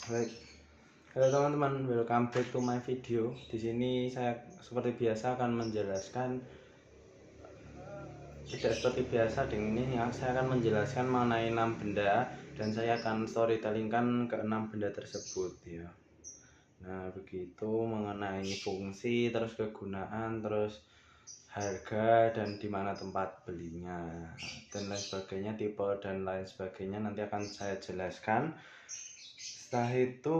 Baik, halo teman-teman, welcome back to my video. Di sini saya seperti biasa akan menjelaskan, tidak seperti biasa dengan ini ya, saya akan menjelaskan mengenai 6 benda dan saya akan storytellingkan ke 6 benda tersebut ya. Nah, begitu mengenai fungsi, terus kegunaan, terus harga dan di mana tempat belinya dan lain sebagainya, tipe dan lain sebagainya nanti akan saya jelaskan. Setelah itu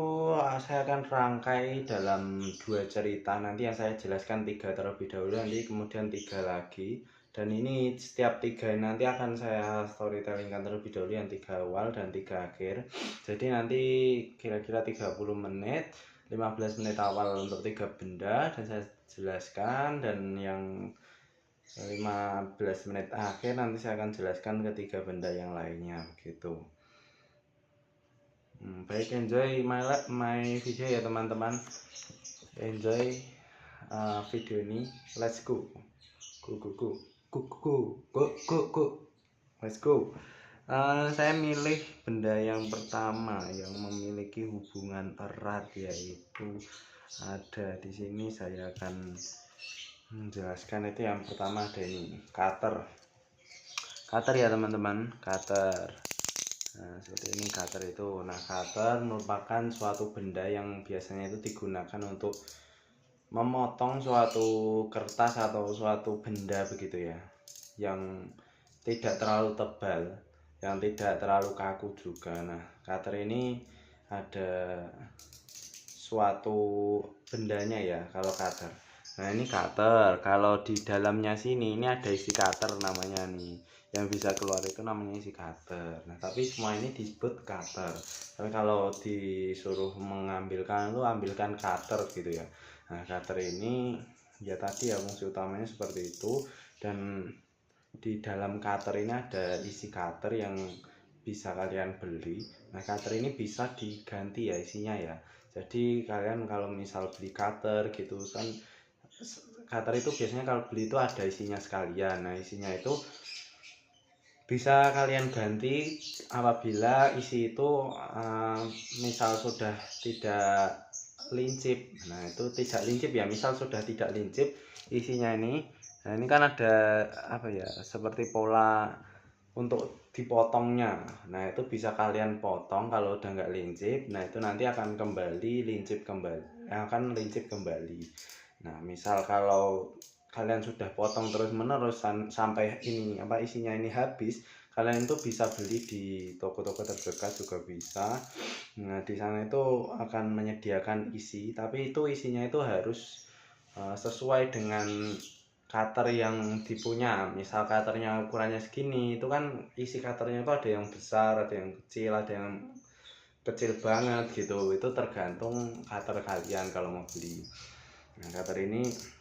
saya akan rangkai dalam 2 cerita, nanti yang saya jelaskan 3 terlebih dahulu, nanti kemudian 3 lagi, dan ini setiap 3 nanti akan saya storytellingkan terlebih dahulu, yang 3 awal dan 3 akhir. Jadi nanti kira-kira 30 menit, 15 menit awal untuk 3 benda dan saya jelaskan, dan yang 15 menit akhir nanti saya akan jelaskan ketiga benda yang lainnya begitu. Baik, enjoy my video ya teman-teman, enjoy video ini, let's go go go go go go go go go let's go. Saya milih benda yang pertama yang memiliki hubungan erat, yaitu ada di sini. Saya akan menjelaskan itu. Yang pertama ada ini, cutter ya teman-teman, cutter. Nah, seperti ini cutter itu. Nah, cutter merupakan suatu benda yang biasanya itu digunakan untuk memotong suatu kertas atau suatu benda begitu ya, yang tidak terlalu tebal, yang tidak terlalu kaku juga. Nah, cutter ini ada suatu bendanya ya kalau cutter. Nah, ini cutter. Kalau di dalamnya sini ini ada isi cutter namanya nih. Yang bisa keluar itu namanya isi cutter. Nah, tapi semua ini disebut cutter. Tapi kalau disuruh mengambilkan itu ambilkan cutter gitu ya. Nah, cutter ini ya tadi ya fungsi utamanya seperti itu, dan di dalam cutter ini ada isi cutter yang bisa kalian beli. Nah, cutter ini bisa diganti ya isinya ya. Jadi kalian kalau misal beli cutter gitu kan, cutter itu biasanya kalau beli itu ada isinya sekalian. Nah, isinya itu bisa kalian ganti apabila isi itu misal sudah tidak lincip. Nah, itu tidak lincip ya, misal sudah tidak lincip isinya ini. Nah, ini kan ada apa ya, seperti pola untuk dipotongnya. Nah, itu bisa kalian potong kalau udah nggak lincip. Nah, itu nanti akan kembali lincip kembali, lincip kembali. Nah, misal kalau kalian sudah potong terus menerus sampai ini isinya ini habis, kalian itu bisa beli di toko-toko terdekat juga bisa. Nah, di sana itu akan menyediakan isi, tapi itu isinya itu harus sesuai dengan cutter yang dipunya. Misal cutternya ukurannya segini, itu kan isi cutternya itu ada yang besar, ada yang kecil, ada yang kecil banget gitu. Itu tergantung cutter kalian kalau mau beli. Nah, cutter ini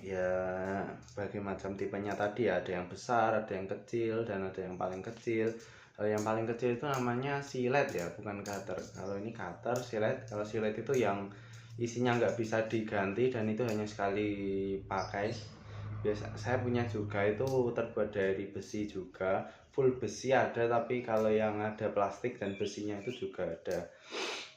ya berbagai macam tipenya tadi ya, ada yang besar, ada yang kecil, dan ada yang paling kecil. Kalau yang paling kecil itu namanya silet ya, bukan cutter. Kalau ini cutter, silet. Kalau silet itu yang isinya nggak bisa diganti dan itu hanya sekali pakai. Biasa saya punya juga, itu terbuat dari besi juga, full besi ada, tapi kalau yang ada plastik dan besinya itu juga ada.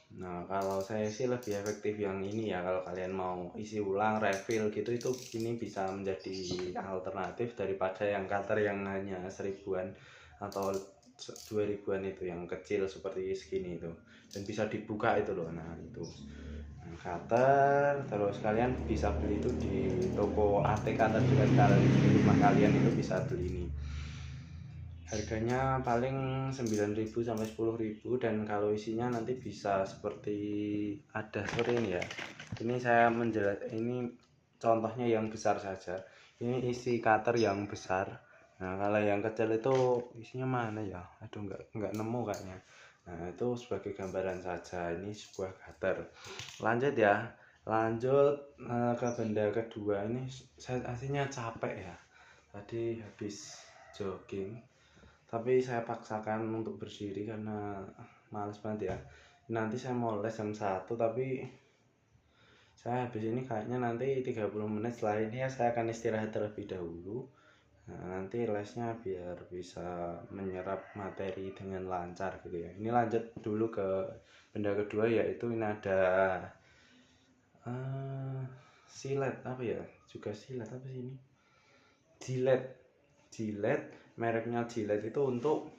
Nah, kalau saya sih lebih efektif yang ini ya, kalau kalian mau isi ulang refill gitu, itu ini bisa menjadi alternatif daripada yang cutter yang hanya 1000-an atau 2000-an itu, yang kecil seperti segini itu dan bisa dibuka itu loh. Nah, itu cutter. Terus kalian bisa beli itu di toko ATK terdekat kalian di rumah kalian, itu bisa beli ini. Harganya paling 9.000 sampai 10.000, dan kalau isinya nanti bisa seperti ada seperti ini ya. Ini saya ini contohnya yang besar saja. Ini isi cutter yang besar. Nah, kalau yang kecil itu isinya mana ya? Aduh, nggak nemu kayaknya. Nah, itu sebagai gambaran saja, ini sebuah cutter. Lanjut ya. Lanjut ke benda kedua. Ini saya aslinya capek ya. Tadi habis jogging, tapi saya paksakan untuk berdiri karena males banget ya. Nanti saya mau les jam 1, tapi saya habis ini kayaknya nanti 30 menit setelah ini ya saya akan istirahat terlebih dahulu. Nah, nanti lesnya biar bisa menyerap materi dengan lancar gitu ya. Ini lanjut dulu ke benda kedua, yaitu ini ada silet apa ya? Juga silet apa sih ini? Jilet, mereknya Jilet itu untuk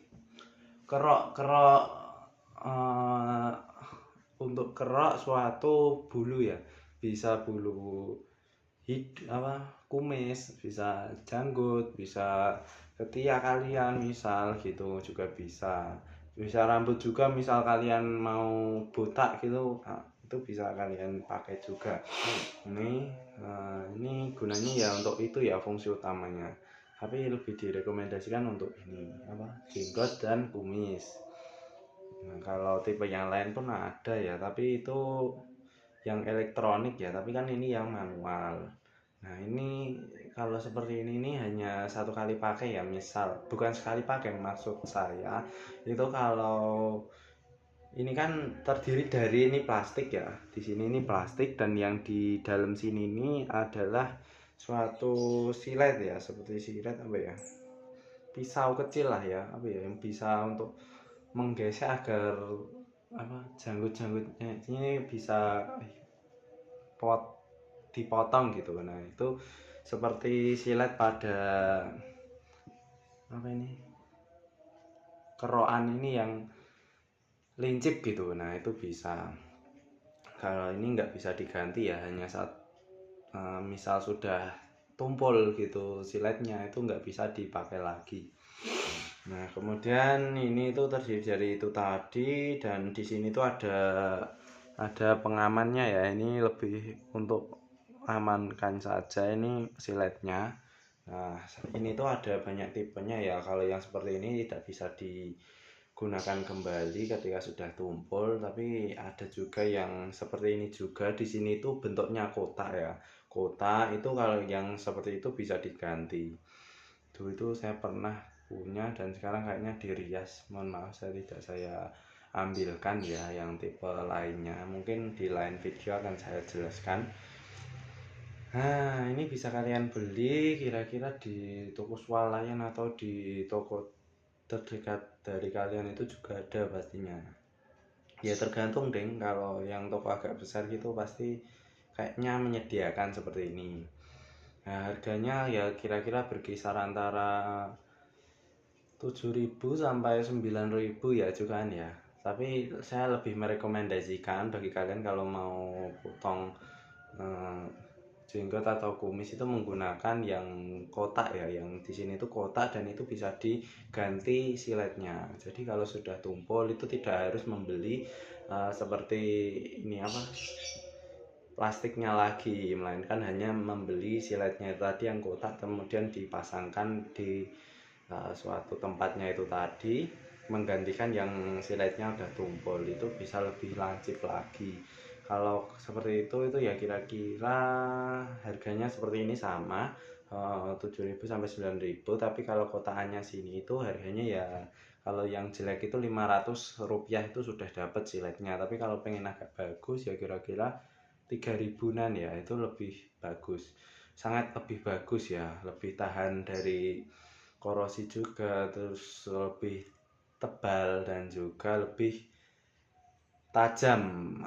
kerok untuk kerok suatu bulu ya, bisa bulu kumis, bisa janggut, bisa ketiak kalian misal gitu juga bisa rambut juga misal kalian mau botak gitu, nah, itu bisa kalian pakai juga. Ini gunanya ya untuk itu ya, fungsi utamanya, tapi lebih direkomendasikan untuk ini jenggot dan kumis. Nah, kalau tipe yang lain pun ada ya, tapi itu yang elektronik ya, tapi kan ini yang manual. Nah, ini kalau seperti ini hanya satu kali pakai ya, misal bukan sekali pakai, maksud saya itu kalau ini kan terdiri dari ini plastik ya, di sini ini plastik, dan yang di dalam sini ini adalah suatu silet ya, seperti silet apa ya, pisau kecil lah ya, apa ya, yang bisa untuk menggesek agar janggut-janggutnya ini bisa dipotong gitu. Nah, itu seperti silet pada kerokan ini yang lincip gitu. Nah, itu bisa. Kalau ini nggak bisa diganti ya, hanya saat misal sudah tumpul gitu siletnya, itu nggak bisa dipakai lagi. Nah, kemudian ini tuh terdiri dari itu tadi, dan di sini tuh ada pengamannya ya. Ini lebih untuk amankan saja ini siletnya. Nah, ini tuh ada banyak tipenya ya. Kalau yang seperti ini tidak bisa digunakan kembali ketika sudah tumpul, tapi ada juga yang seperti ini juga. Di sini tuh bentuknya kotak ya. Kotak itu kalau yang seperti itu bisa diganti. Dulu itu saya pernah punya dan sekarang kayaknya dirias. Mohon maaf saya ambilkan ya yang tipe lainnya. Mungkin di lain video akan saya jelaskan. Nah, ini bisa kalian beli kira-kira di toko swalayan atau di toko terdekat dari kalian, itu juga ada pastinya. Ya tergantung deng, kalau yang toko agak besar gitu pasti kayaknya menyediakan seperti ini. Nah, harganya ya kira-kira berkisar antara 7.000 sampai 9.000 ya juga kan ya. Tapi saya lebih merekomendasikan bagi kalian kalau mau potong jenggot atau kumis itu menggunakan yang kotak ya, yang di sini itu kotak, dan itu bisa diganti siletnya. Jadi kalau sudah tumpul itu tidak harus membeli seperti ini plastiknya lagi, melainkan hanya membeli siletnya tadi yang kotak, kemudian dipasangkan di suatu tempatnya itu tadi, menggantikan yang siletnya udah tumpul, itu bisa lebih lancip lagi. Kalau seperti itu ya kira-kira harganya seperti ini sama, 7.000 sampai 9.000. Tapi kalau kotaannya sini itu harganya ya, kalau yang jelek itu 500 rupiah itu sudah dapat siletnya. Tapi kalau pengen agak bagus ya kira-kira 3.000-an ya, itu lebih bagus, sangat lebih bagus ya, lebih tahan dari korosi juga, terus lebih tebal dan juga lebih tajam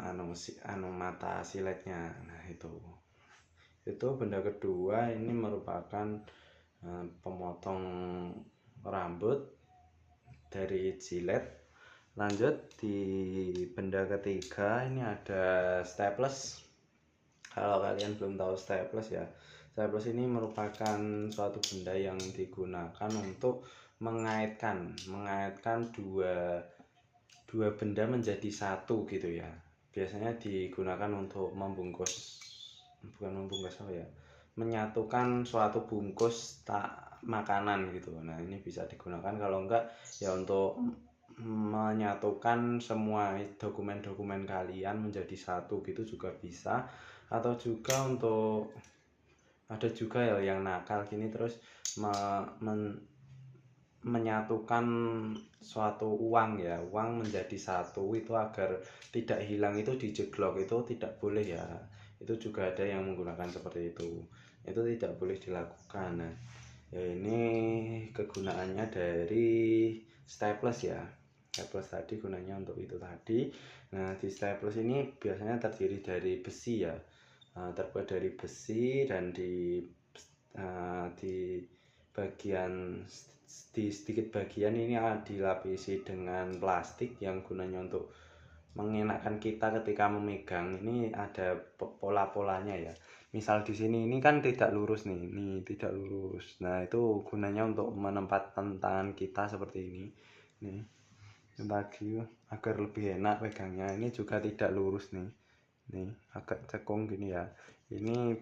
mata siletnya. Nah, itu benda kedua. Ini merupakan pemotong rambut dari jilet. Lanjut di benda ketiga, ini ada staples. Kalau kalian belum tahu staples ya, staples ini merupakan suatu benda yang digunakan untuk mengaitkan dua benda menjadi satu gitu ya. Biasanya digunakan untuk menyatukan suatu bungkus makanan gitu. Nah, ini bisa digunakan, kalau enggak ya untuk menyatukan semua dokumen-dokumen kalian menjadi satu gitu juga bisa. Atau juga untuk ada juga ya yang nakal gini, terus menyatukan suatu uang menjadi satu itu agar tidak hilang, itu dijeglok, itu tidak boleh ya. Itu juga ada yang menggunakan seperti itu tidak boleh dilakukan. Nah, Ya ini kegunaannya dari staples ya. Staples tadi gunanya untuk itu tadi. Nah di staples ini biasanya terdiri dari besi ya, terbuat dari besi, dan di bagian di sedikit bagian ini dilapisi dengan plastik yang gunanya untuk mengenakkan kita ketika memegang. Ini ada pola-polanya ya. Misal di sini ini kan tidak lurus nih, ini tidak lurus. Nah itu gunanya untuk menempatkan tangan kita seperti ini. Nih, tadi agar lebih enak pegangnya. Ini juga tidak lurus nih. Nih agak cekung gini ya. Ini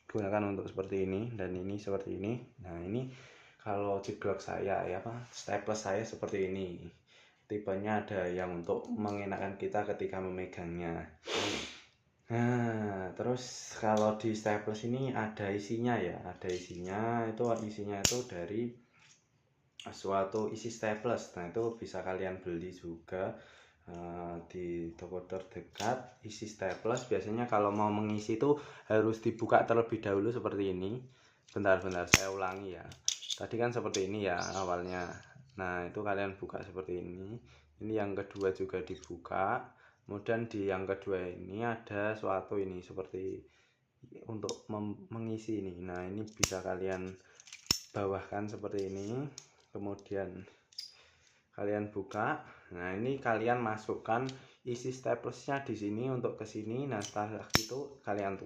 gunakan untuk seperti ini, dan ini seperti ini. Nah ini kalau jeglok saya ya apa, staples saya seperti ini. Tipenya ada yang untuk mengenakan kita ketika memegangnya. Nah, terus kalau di staples ini ada isinya ya, isinya itu dari suatu isi staples. Nah, itu bisa kalian beli juga di toko terdekat. Isi staples biasanya kalau mau mengisi itu harus dibuka terlebih dahulu seperti ini. Bentar, saya ulangi ya. Tadi kan seperti ini ya awalnya. Nah, itu kalian buka seperti ini. Ini yang kedua juga dibuka. Kemudian di yang kedua ini ada suatu ini seperti untuk mengisi ini. Nah ini bisa kalian bawahkan seperti ini, kemudian kalian buka. Nah ini kalian masukkan isi staplesnya di sini untuk ke sini. Nah setelah itu kalian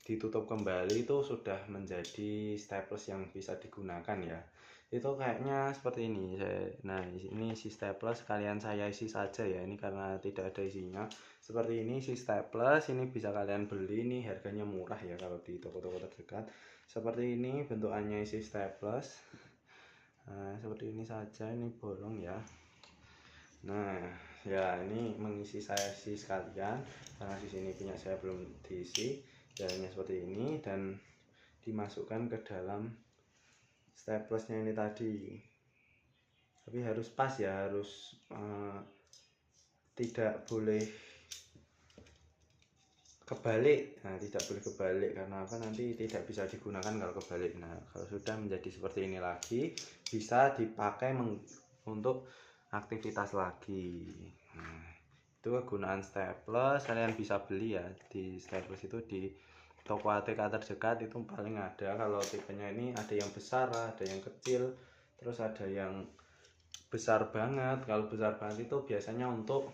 ditutup kembali, itu sudah menjadi staples yang bisa digunakan ya. Itu kayaknya seperti ini. Nah ini isi staples, kalian saya isi saja ya, ini karena tidak ada isinya. Seperti ini isi staples, ini bisa kalian beli, ini harganya murah ya kalau di toko-toko terdekat. Seperti ini bentukannya isi staples. Nah seperti ini saja, ini bolong ya. Nah ya ini mengisi saya isi sekalian, karena di sini punya saya belum diisi. Jalannya seperti ini, dan dimasukkan ke dalam staplesnya ini tadi. Tapi harus pas ya, harus tidak boleh kebalik. Nah tidak boleh kebalik, karena apa, nanti tidak bisa digunakan kalau kebalik. Nah kalau sudah menjadi seperti ini lagi, bisa dipakai untuk aktivitas lagi. Nah itu kegunaan staples. Kalian bisa beli ya di staples itu di toko ATK terdekat, itu paling ada. Kalau tipenya ini ada yang besar, ada yang kecil, terus ada yang besar banget. Kalau besar banget itu biasanya untuk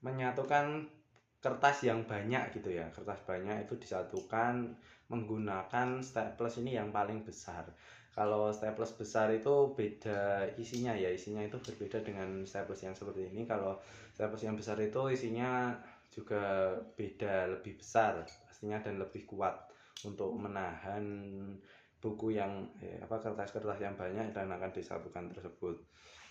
menyatukan kertas yang banyak gitu ya. Kertas banyak itu disatukan menggunakan staples ini yang paling besar. Kalau staples besar itu beda isinya ya, isinya itu berbeda dengan staples yang seperti ini. Kalau staples yang besar itu isinya juga beda, lebih besar pastinya, dan lebih kuat untuk menahan buku yang kertas-kertas yang banyak dan akan disatukan tersebut.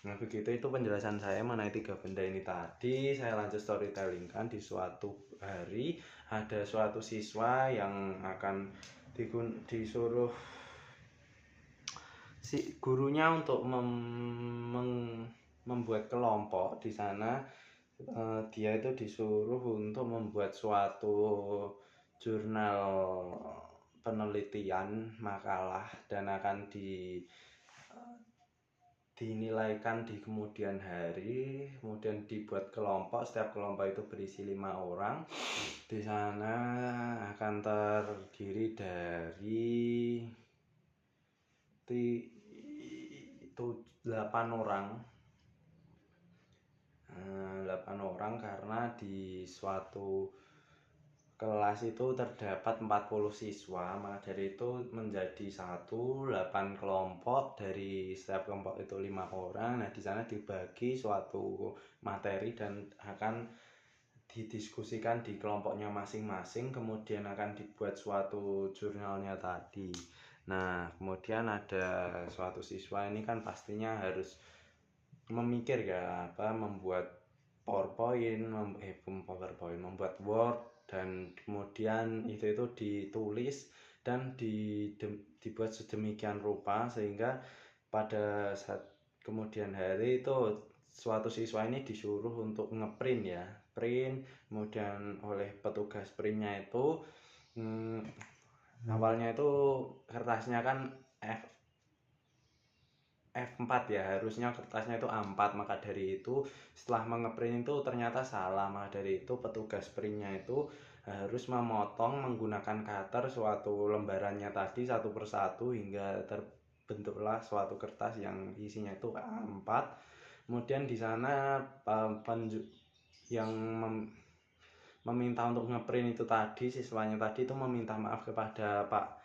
Nah begitu, itu penjelasan saya mengenai 3 benda ini tadi. Saya lanjut storytelling kan. Di suatu hari ada suatu siswa yang akan disuruh si gurunya untuk membuat kelompok. Di sana dia itu disuruh untuk membuat suatu jurnal penelitian, makalah, dan akan dinilaikan di kemudian hari. Kemudian dibuat kelompok, setiap kelompok itu berisi 5 orang. Di sana akan terdiri dari 8 orang. 8 orang karena di suatu kelas itu terdapat 40 siswa, maka dari itu menjadi 8 kelompok. Dari setiap kelompok itu 5 orang. Nah di sana dibagi suatu materi dan akan didiskusikan di kelompoknya masing-masing, kemudian akan dibuat suatu jurnalnya tadi. Nah kemudian ada suatu siswa ini kan pastinya harus memikir ya, membuat membuat Word, dan kemudian itu ditulis dan dibuat sedemikian rupa sehingga pada saat kemudian hari itu suatu siswa ini disuruh untuk ngeprint ya, kemudian oleh petugas printnya itu awalnya itu kertasnya kan F4 ya, harusnya kertasnya itu A4. Maka dari itu setelah mengeprint itu ternyata salah, maka dari itu petugas printnya itu harus memotong menggunakan cutter suatu lembarannya tadi satu persatu hingga terbentuklah suatu kertas yang isinya itu A4. Kemudian di sana yang meminta untuk ngeprint itu tadi, siswanya tadi itu meminta maaf kepada Pak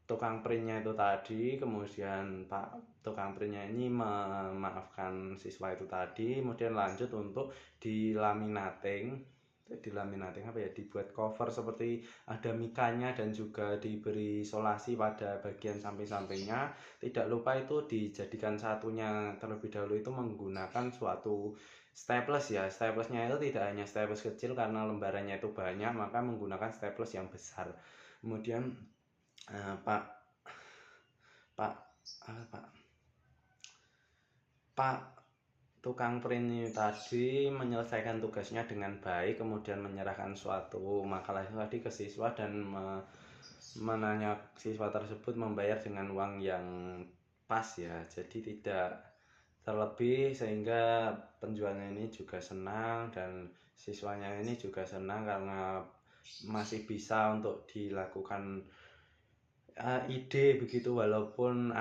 tukang printnya itu tadi. Kemudian Pak tukang printnya ini memaafkan siswa itu tadi, kemudian lanjut untuk dilaminating apa ya, dibuat cover seperti ada mikanya dan juga diberi isolasi pada bagian samping-sampingnya. Tidak lupa itu dijadikan satunya terlebih dahulu itu menggunakan suatu staples ya. Staplesnya itu tidak hanya staples kecil karena lembarannya itu banyak, maka menggunakan staples yang besar. Kemudian Pak Pak Pak Pak tukang print ini tadi menyelesaikan tugasnya dengan baik, kemudian menyerahkan suatu makalah itu tadi ke siswa dan menanya siswa tersebut membayar dengan uang yang pas ya, jadi tidak terlebih, sehingga penjualnya ini juga senang dan siswanya ini juga senang karena masih bisa untuk dilakukan ide begitu walaupun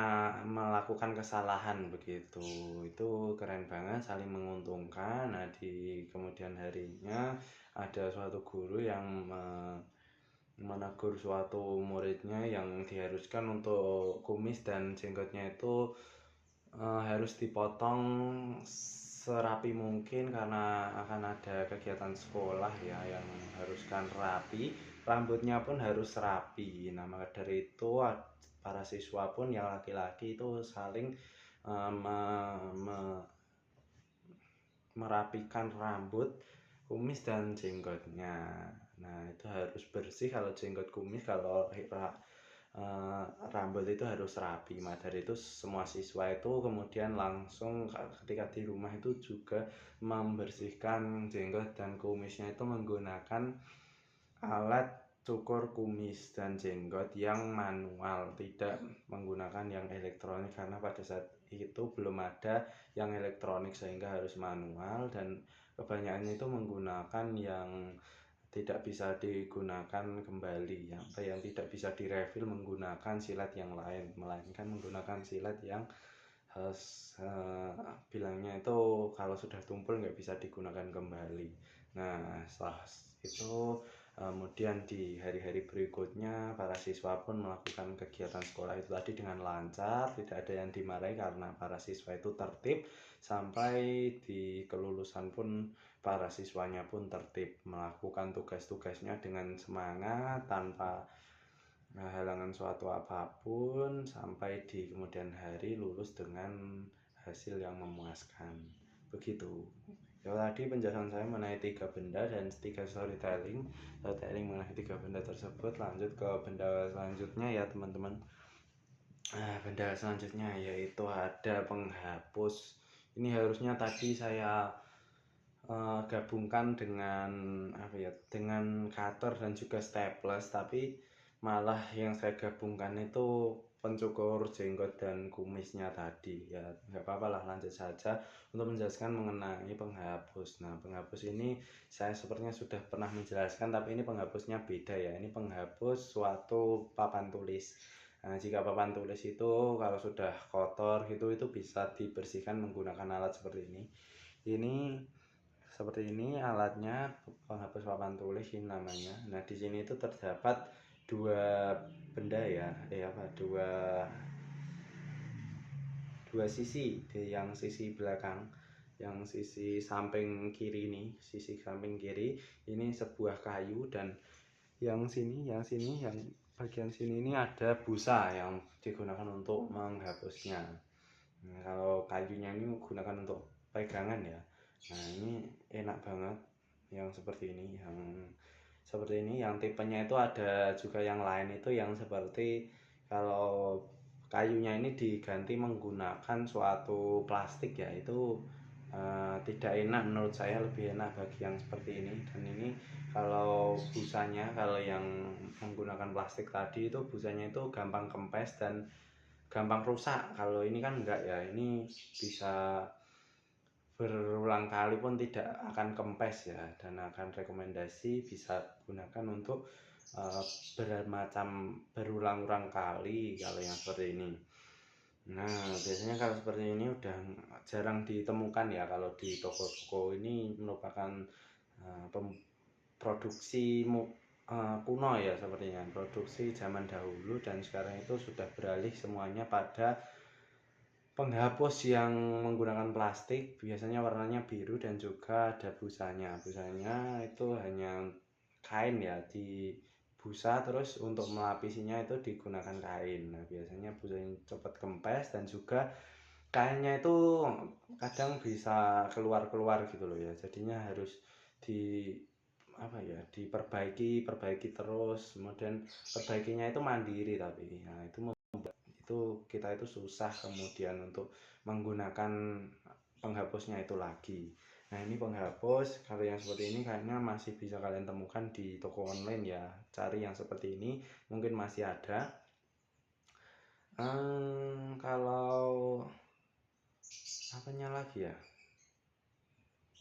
melakukan kesalahan begitu. Itu keren banget, saling menguntungkan. Nah, di kemudian harinya ada suatu guru yang menegur suatu muridnya yang diharuskan untuk kumis dan jenggotnya itu harus dipotong serapi mungkin karena akan ada kegiatan sekolah ya yang haruskan rapi, rambutnya pun harus rapi. Nah, maka dari itu para siswa pun yang laki-laki itu saling merapikan rambut, kumis dan jenggotnya. Nah, itu harus bersih kalau jenggot, kumis, kalau rambut itu harus rapi. Maka dari itu semua siswa itu kemudian langsung ketika di rumah itu juga membersihkan jenggot dan kumisnya itu menggunakan alat cukur kumis dan jenggot yang manual, tidak menggunakan yang elektronik karena pada saat itu belum ada yang elektronik sehingga harus manual. Dan kebanyakannya itu menggunakan yang tidak bisa digunakan kembali, yang tidak bisa direfill menggunakan silet yang lain, melainkan menggunakan silet yang bilangnya itu kalau sudah tumpul nggak bisa digunakan kembali. Nah, setelah itu kemudian di hari-hari berikutnya para siswa pun melakukan kegiatan sekolah itu tadi dengan lancar, tidak ada yang dimarahi karena para siswa itu tertib. Sampai di kelulusan pun para siswanya pun tertib melakukan tugas-tugasnya dengan semangat tanpa halangan suatu apapun, sampai di kemudian hari lulus dengan hasil yang memuaskan. Begitu ya tadi penjelasan saya mengenai 3 benda dan 3 storytelling mengenai 3 benda tersebut. Lanjut ke benda selanjutnya ya teman-teman. Benda selanjutnya yaitu ada penghapus. Ini harusnya tadi saya gabungkan dengan dengan cutter dan juga staples, tapi malah yang saya gabungkan itu pencukur jenggot dan kumisnya tadi ya. Nggak apa-apa lah, lanjut saja untuk menjelaskan mengenai penghapus. Nah, penghapus ini saya sepertinya sudah pernah menjelaskan, tapi ini penghapusnya beda ya. Ini penghapus suatu papan tulis. Nah, jika papan tulis itu kalau sudah kotor gitu itu bisa dibersihkan menggunakan alat seperti ini. Seperti ini alatnya, penghapus papan tulis ini namanya. Nah, di sini itu terdapat dua benda ya, dua sisi. Yang sisi belakang, yang sisi samping kiri ini sebuah kayu, dan yang bagian sini ini ada busa yang digunakan untuk menghapusnya. Nah, kalau kayunya ini menggunakan untuk pegangan ya. Nah, ini enak banget yang seperti ini, yang tipenya itu ada juga yang lain itu yang seperti kalau kayunya ini diganti menggunakan suatu plastik ya, itu tidak enak menurut saya, lebih enak bagi yang seperti ini. Dan ini kalau busanya, kalau yang menggunakan plastik tadi itu busanya itu gampang kempes dan gampang rusak. Kalau ini kan enggak ya, ini bisa berulang kali pun tidak akan kempes ya, dan akan rekomendasi bisa gunakan untuk bermacam berulang-ulang kali kalau yang seperti ini. Nah, biasanya kalau seperti ini udah jarang ditemukan ya, kalau di toko-toko ini merupakan produksi kuno ya, sepertinya produksi zaman dahulu, dan sekarang itu sudah beralih semuanya pada penghapus yang menggunakan plastik. Biasanya warnanya biru dan juga ada busanya. Busanya itu hanya kain ya, di busa, terus untuk melapisinya itu digunakan kain. Nah, biasanya busanya cepat kempes, dan juga kainnya itu kadang bisa keluar gitu loh ya. Jadinya harus di diperbaiki terus, kemudian perbaikinya itu mandiri, tapi nah itu kita itu susah kemudian untuk menggunakan penghapusnya itu lagi. Nah, ini penghapus kalau yang seperti ini kayaknya masih bisa kalian temukan di toko online ya. Cari yang seperti ini, mungkin masih ada. Kalau apanya lagi ya,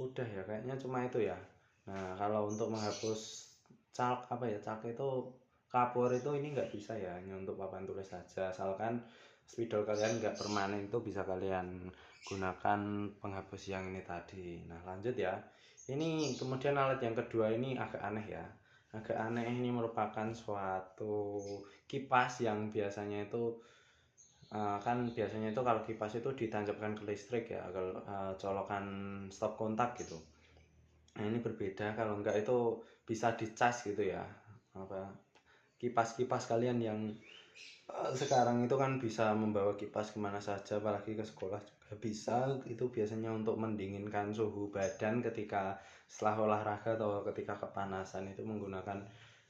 udah ya kayaknya cuma itu ya. Nah, kalau untuk menghapus calk itu kapur itu, ini nggak bisa ya, hanya untuk papan tulis saja. Asalkan spidol kalian nggak permanen, itu bisa kalian gunakan penghapus yang ini tadi. Nah, lanjut ya. Ini kemudian alat yang kedua ini agak aneh ya. Agak aneh, ini merupakan suatu kipas yang biasanya itu kan biasanya itu kalau kipas itu ditancapkan ke listrik ya, kalau colokan stop kontak gitu. Nah, ini berbeda, kalau enggak itu bisa dicas gitu ya. Kipas-kipas kalian yang sekarang itu kan bisa membawa kipas kemana saja, apalagi ke sekolah juga bisa. Itu biasanya untuk mendinginkan suhu badan ketika setelah olahraga atau ketika kepanasan, itu menggunakan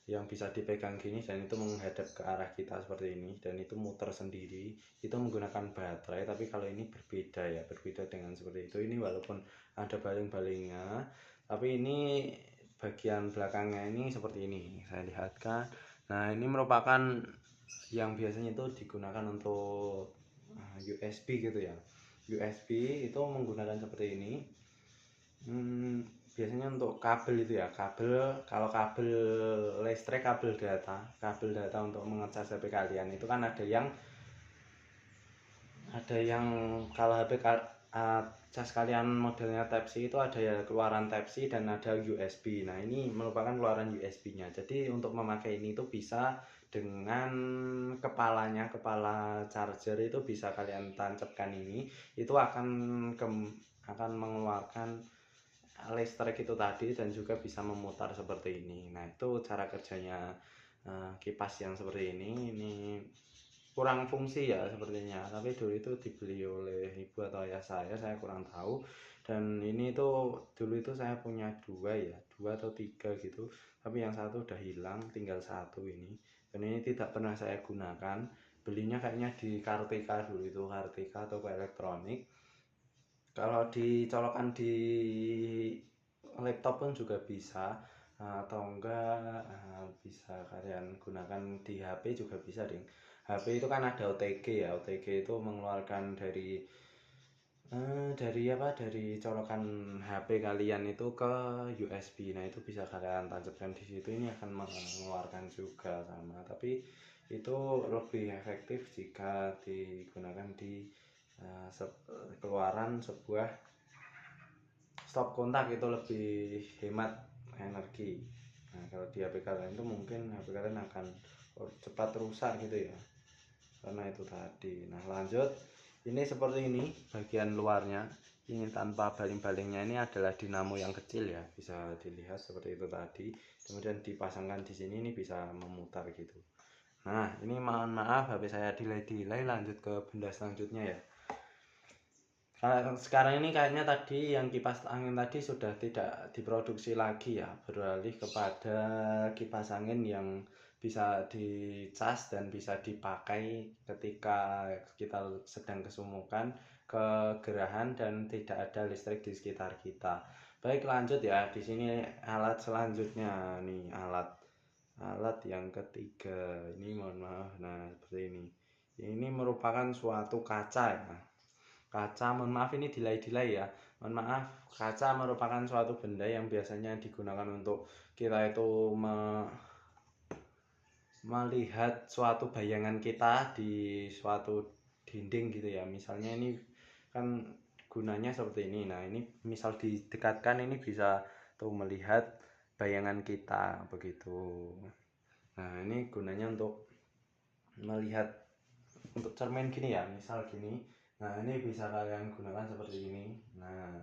yang bisa dipegang gini, dan itu menghadap ke arah kita seperti ini, dan itu muter sendiri. Itu menggunakan baterai, tapi kalau ini berbeda ya, berbeda dengan seperti itu. Ini walaupun ada baling-balingnya, tapi ini bagian belakangnya ini seperti ini, saya lihatkan. Nah, ini merupakan yang biasanya itu digunakan untuk USB gitu ya. USB itu menggunakan seperti ini. Biasanya untuk kabel itu ya, kalau kabel listrik, kabel data untuk mengecas HP kalian itu kan ada yang kalau HP cas kalian modelnya Type-C itu ada ya keluaran Type-C dan ada USB. Nah, ini merupakan keluaran USB-nya. Jadi untuk memakai ini itu bisa dengan kepala charger itu bisa kalian tancapkan ini, itu akan mengeluarkan listrik itu tadi, dan juga bisa memutar seperti ini. Nah, itu cara kerjanya kipas yang seperti ini kurang fungsi ya sepertinya, tapi dulu itu dibeli oleh ibu atau ayah saya kurang tahu. Dan ini tuh dulu itu saya punya dua atau tiga gitu, tapi yang satu udah hilang, tinggal satu ini, dan ini tidak pernah saya gunakan. Belinya kayaknya di Kartika dulu, itu Kartika atau elektronik. Kalau dicolokkan di laptop pun juga bisa, atau enggak bisa kalian gunakan di HP juga bisa ding. HP itu kan ada OTG ya, OTG itu mengeluarkan dari colokan HP kalian itu ke USB. Nah, itu bisa kalian tancapkan di situ, ini akan mengeluarkan juga sama, tapi itu lebih efektif jika digunakan di keluaran sebuah stop kontak, itu lebih hemat energi. Nah, kalau di HP kalian itu mungkin HP kalian akan cepat rusak gitu ya, karena itu tadi. Nah, lanjut, ini seperti ini bagian luarnya. Ini tanpa baling-balingnya, ini adalah dinamo yang kecil ya, bisa dilihat seperti itu tadi. Kemudian dipasangkan di sini, ini bisa memutar gitu. Nah, ini mohon maaf HP saya delay. Lanjut ke benda selanjutnya ya. Sekarang ini kayaknya tadi yang kipas angin tadi sudah tidak diproduksi lagi ya, beralih kepada kipas angin yang bisa dicas dan bisa dipakai ketika kita sedang kesumukan, kegerahan, dan tidak ada listrik di sekitar kita. Baik, lanjut ya. Di sini alat selanjutnya nih, alat yang ketiga ini, mohon maaf. Nah, seperti ini. Ini merupakan suatu kaca ya. Kaca, mohon maaf ini delay ya. Mohon maaf, kaca merupakan suatu benda yang biasanya digunakan untuk kita itu melihat suatu bayangan kita di suatu dinding gitu ya. Misalnya ini kan gunanya seperti ini. Nah, ini misal didekatkan ini bisa tuh melihat bayangan kita begitu. Nah, ini gunanya untuk melihat untuk cermin gini ya, misal gini. Nah, ini bisa kalian gunakan seperti ini. Nah,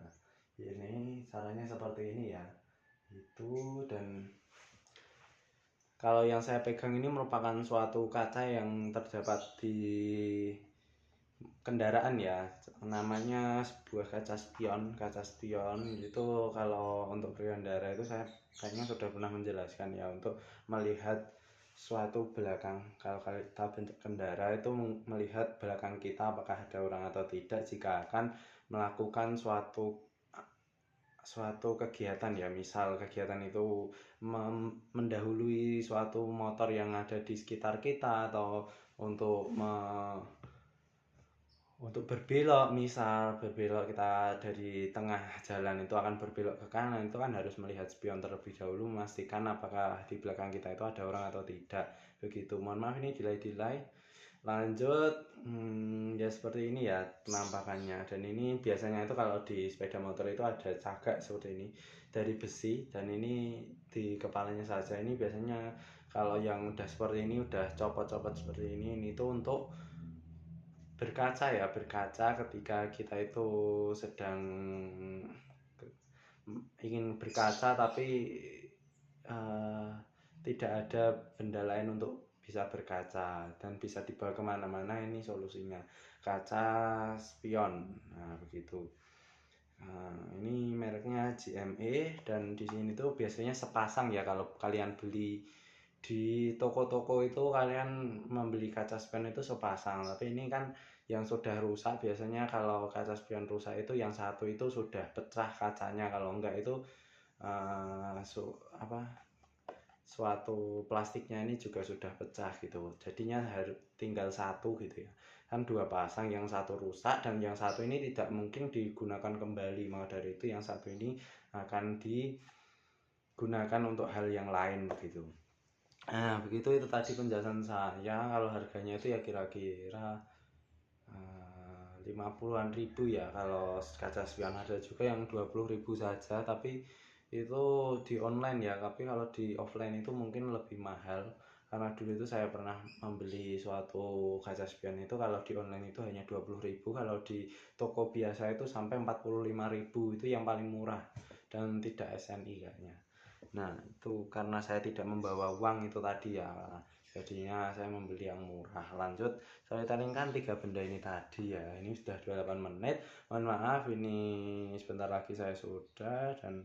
ini caranya seperti ini ya. Itu, dan kalau yang saya pegang ini merupakan suatu kaca yang terdapat di kendaraan ya, namanya sebuah kaca spion. Kaca spion itu kalau untuk berkendara itu saya kayaknya sudah pernah menjelaskan ya, untuk melihat suatu belakang. Kalau kita berkendara itu melihat belakang kita apakah ada orang atau tidak jika akan melakukan suatu kegiatan ya, misal kegiatan itu mendahului suatu motor yang ada di sekitar kita, atau untuk berbelok, misal berbelok kita dari tengah jalan itu akan berbelok ke kanan, itu kan harus melihat spion terlebih dahulu, memastikan apakah di belakang kita itu ada orang atau tidak begitu. Mohon maaf ini delay. Lanjut, ya seperti ini ya penampakannya. Dan ini biasanya itu kalau di sepeda motor itu ada cagak seperti ini dari besi, dan ini di kepalanya saja. Ini biasanya kalau yang udah seperti ini, udah copot-copot seperti ini itu untuk berkaca ya, berkaca ketika kita itu sedang ingin berkaca tapi tidak ada benda lain untuk bisa berkaca dan bisa dibawa kemana-mana. Ini solusinya kaca spion. Nah begitu. Ini mereknya JME, dan di sini tuh biasanya sepasang ya. Kalau kalian beli di toko-toko itu kalian membeli kaca spion itu sepasang, tapi ini kan yang sudah rusak. Biasanya kalau kaca spion rusak itu yang satu itu sudah pecah kacanya, kalau enggak itu suatu plastiknya ini juga sudah pecah gitu, jadinya harus tinggal satu gitu ya. Kan dua pasang, yang satu rusak dan yang satu ini tidak mungkin digunakan kembali, maka dari itu yang satu ini akan digunakan untuk hal yang lain begitu. Nah begitu, itu tadi penjelasan saya. Kalau harganya itu ya kira-kira 50-an ribu ya. Kalau kaca spion ada juga yang 20.000 saja, tapi itu di online ya. Tapi kalau di offline itu mungkin lebih mahal, karena dulu itu saya pernah membeli suatu kaca spion itu, kalau di online itu hanya 20.000, kalau di toko biasa itu sampai 45.000. Itu yang paling murah dan tidak SNI kayaknya. Nah itu karena saya tidak membawa uang itu tadi ya, jadinya saya membeli yang murah. Lanjut, saya taringkan 3 benda ini tadi ya. Ini sudah 28 menit. Mohon maaf ini sebentar lagi saya sudah, dan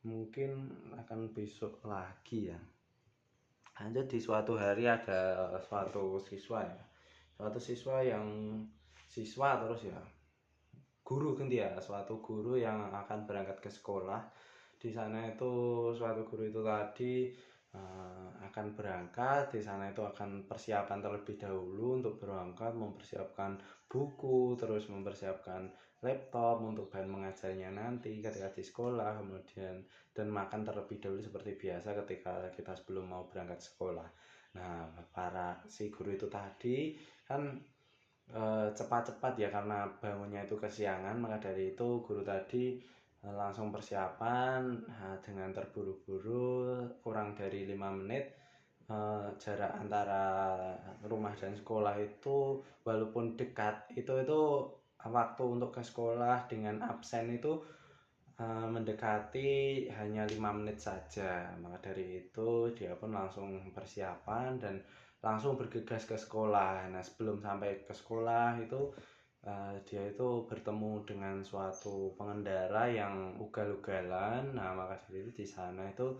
mungkin akan besok lagi ya. Lanjut, di suatu hari ada suatu siswa ya. Suatu siswa terus ya guru ganti ya, suatu guru yang akan berangkat ke sekolah. Di sana itu suatu guru itu tadi akan berangkat. Di sana itu akan persiapan terlebih dahulu untuk berangkat, mempersiapkan buku, terus mempersiapkan laptop untuk bahan mengajarnya nanti ketika di sekolah, kemudian dan makan terlebih dahulu seperti biasa ketika kita sebelum mau berangkat sekolah. Nah, si guru itu tadi kan cepat-cepat ya, karena bangunnya itu kesiangan, maka dari itu guru tadi langsung persiapan dengan terburu-buru. Kurang dari 5 menit jarak antara rumah dan sekolah itu walaupun dekat, itu waktu untuk ke sekolah dengan absen itu mendekati hanya 5 menit saja. Maka dari itu dia pun langsung persiapan dan langsung bergegas ke sekolah. Nah sebelum sampai ke sekolah itu dia itu bertemu dengan suatu pengendara yang ugal-ugalan. Nah maka dari itu di sana itu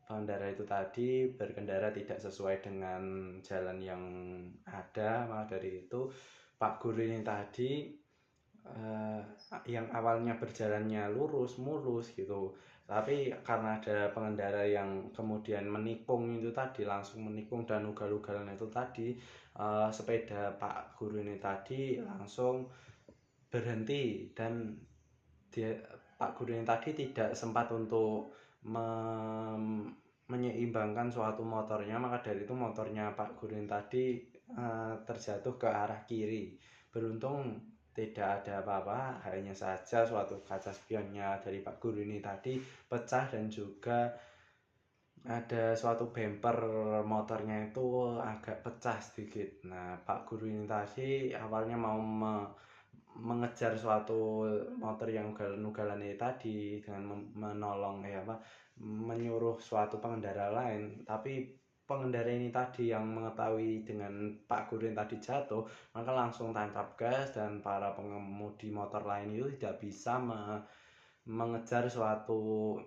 pengendara itu tadi berkendara tidak sesuai dengan jalan yang ada. Maka dari itu Pak Guru ini tadi eh, yang awalnya berjalannya lurus mulus gitu, tapi karena ada pengendara yang kemudian menikung itu tadi, langsung menikung dan ugal-ugalan itu tadi, sepeda Pak Guru ini tadi langsung berhenti, dan dia, Pak Guru ini tadi tidak sempat untuk menyeimbangkan suatu motornya, maka dari itu motornya Pak Guru ini tadi terjatuh ke arah kiri. Beruntung tidak ada apa-apa, hanya saja suatu kaca spionnya dari Pak Guru ini tadi pecah, dan juga ada suatu bumper motornya itu agak pecah sedikit. Nah, Pak Guru ini tadi awalnya mau mengejar suatu motor yang ugal-ugalan ini tadi dengan menolong menyuruh suatu pengendara lain, tapi pengendara ini tadi yang mengetahui dengan Pak Guru yang tadi jatuh, maka langsung tancap gas, dan para pengemudi motor lain itu tidak bisa mengejar suatu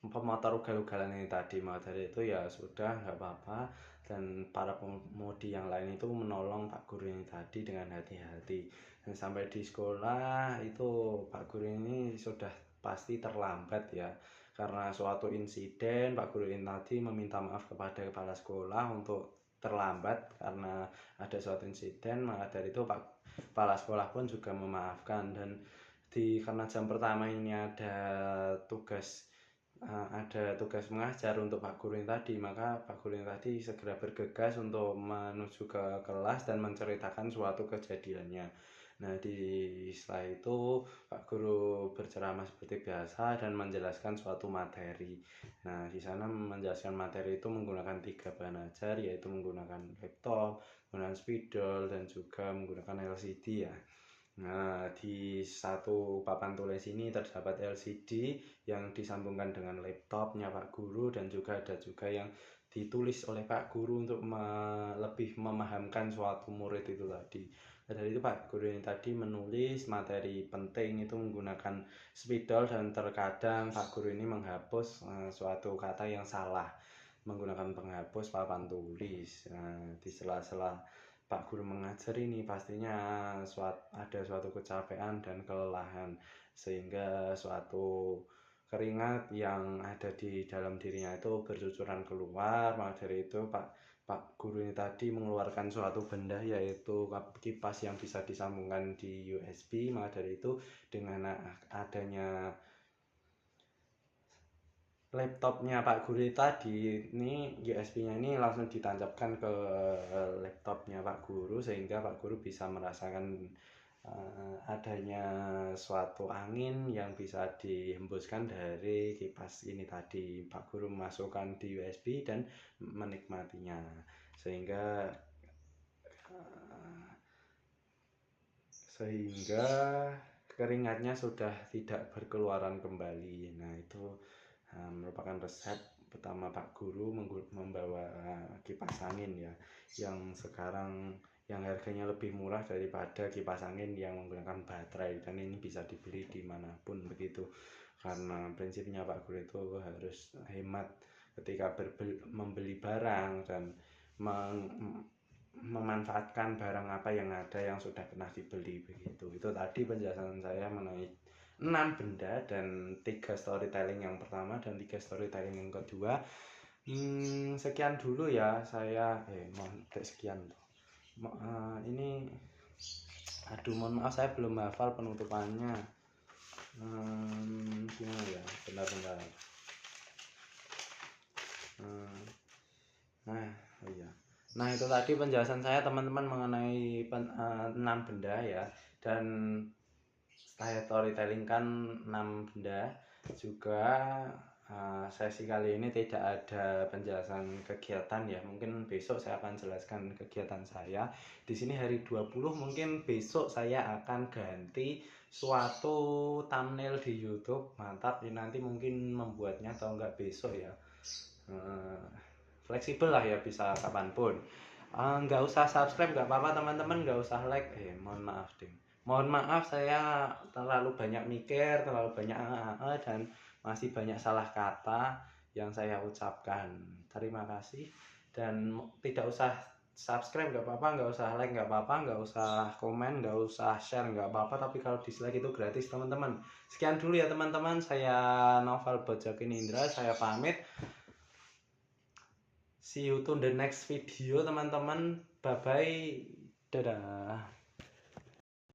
pemotor ugal-ugalan ini tadi. Maka dari itu ya sudah, nggak apa-apa, dan para pengemudi yang lain itu menolong Pak Guru ini tadi dengan hati-hati. Dan sampai di sekolah itu Pak Guru ini sudah pasti terlambat ya, karena suatu insiden. Pak Guru ini tadi meminta maaf kepada kepala sekolah untuk terlambat karena ada suatu insiden. Maka dari itu Pak kepala sekolah pun juga memaafkan, dan karena jam pertama ini ada tugas mengajar untuk Pak Guru yang tadi, maka Pak Guru yang tadi segera bergegas untuk menuju ke kelas dan menceritakan suatu kejadiannya. Nah, setelah itu Pak Guru berceramah seperti biasa dan menjelaskan suatu materi. Nah, di sana menjelaskan materi itu menggunakan 3 bahan ajar, yaitu menggunakan laptop, menggunakan spidol, dan juga menggunakan LCD ya. Nah, di satu papan tulis ini terdapat LCD yang disambungkan dengan laptopnya Pak Guru, dan juga ada juga yang ditulis oleh Pak Guru untuk lebih memahamkan suatu murid itu tadi. Dari itu Pak Guru ini tadi menulis materi penting itu menggunakan spidol, dan terkadang Pak Guru ini menghapus suatu kata yang salah menggunakan penghapus papan tulis. Nah, di sela-sela Pak Guru mengajar ini pastinya ada suatu kecapean dan kelelahan, sehingga suatu keringat yang ada di dalam dirinya itu bercucuran keluar. Maka dari itu Pak Guru ini tadi mengeluarkan suatu benda, yaitu kipas yang bisa disambungkan di USB. Maka dari itu dengan adanya laptopnya Pak Guru tadi, ini USB-nya ini langsung ditancapkan ke laptopnya Pak Guru, sehingga Pak Guru bisa merasakan adanya suatu angin yang bisa dihembuskan dari kipas ini tadi. Pak Guru memasukkan di USB dan menikmatinya, sehingga keringatnya sudah tidak berkeluaran kembali. Nah, itu merupakan resep pertama Pak Guru membawa kipas angin ya, yang sekarang yang harganya lebih murah daripada kipas angin yang menggunakan baterai, dan ini bisa dibeli dimanapun begitu. Karena prinsipnya Pak Guru itu harus hemat ketika membeli barang, dan memanfaatkan barang apa yang ada yang sudah pernah dibeli begitu. Itu tadi penjelasan saya mengenai 6 benda dan 3 storytelling yang pertama dan 3 storytelling yang kedua. Sekian dulu ya, saya mohon sekian ini mohon maaf saya belum hafal penutupannya. Gimana ya, bentar. Nah, itu tadi penjelasan saya teman-teman mengenai 6 benda ya, dan saya storytellingkan 6 benda juga. Sesi kali ini tidak ada penjelasan kegiatan ya, mungkin besok saya akan jelaskan kegiatan saya. Di sini hari 20, mungkin besok saya akan ganti suatu thumbnail di YouTube. Mantap, ini nanti mungkin membuatnya atau enggak besok ya. Fleksibel lah ya, bisa kapanpun. Nggak usah subscribe nggak apa-apa teman-teman, nggak usah like, mohon maaf saya terlalu banyak mikir, terlalu banyak dan masih banyak salah kata yang saya ucapkan. Terima kasih, dan tidak usah subscribe nggak apa-apa, nggak usah like nggak apa-apa, nggak usah komen, nggak usah share nggak apa-apa, tapi kalau dislike itu gratis teman-teman. Sekian dulu ya teman-teman, saya Novel Bojakin Indra, saya pamit. See you to the next video teman-teman, bye bye, dadah.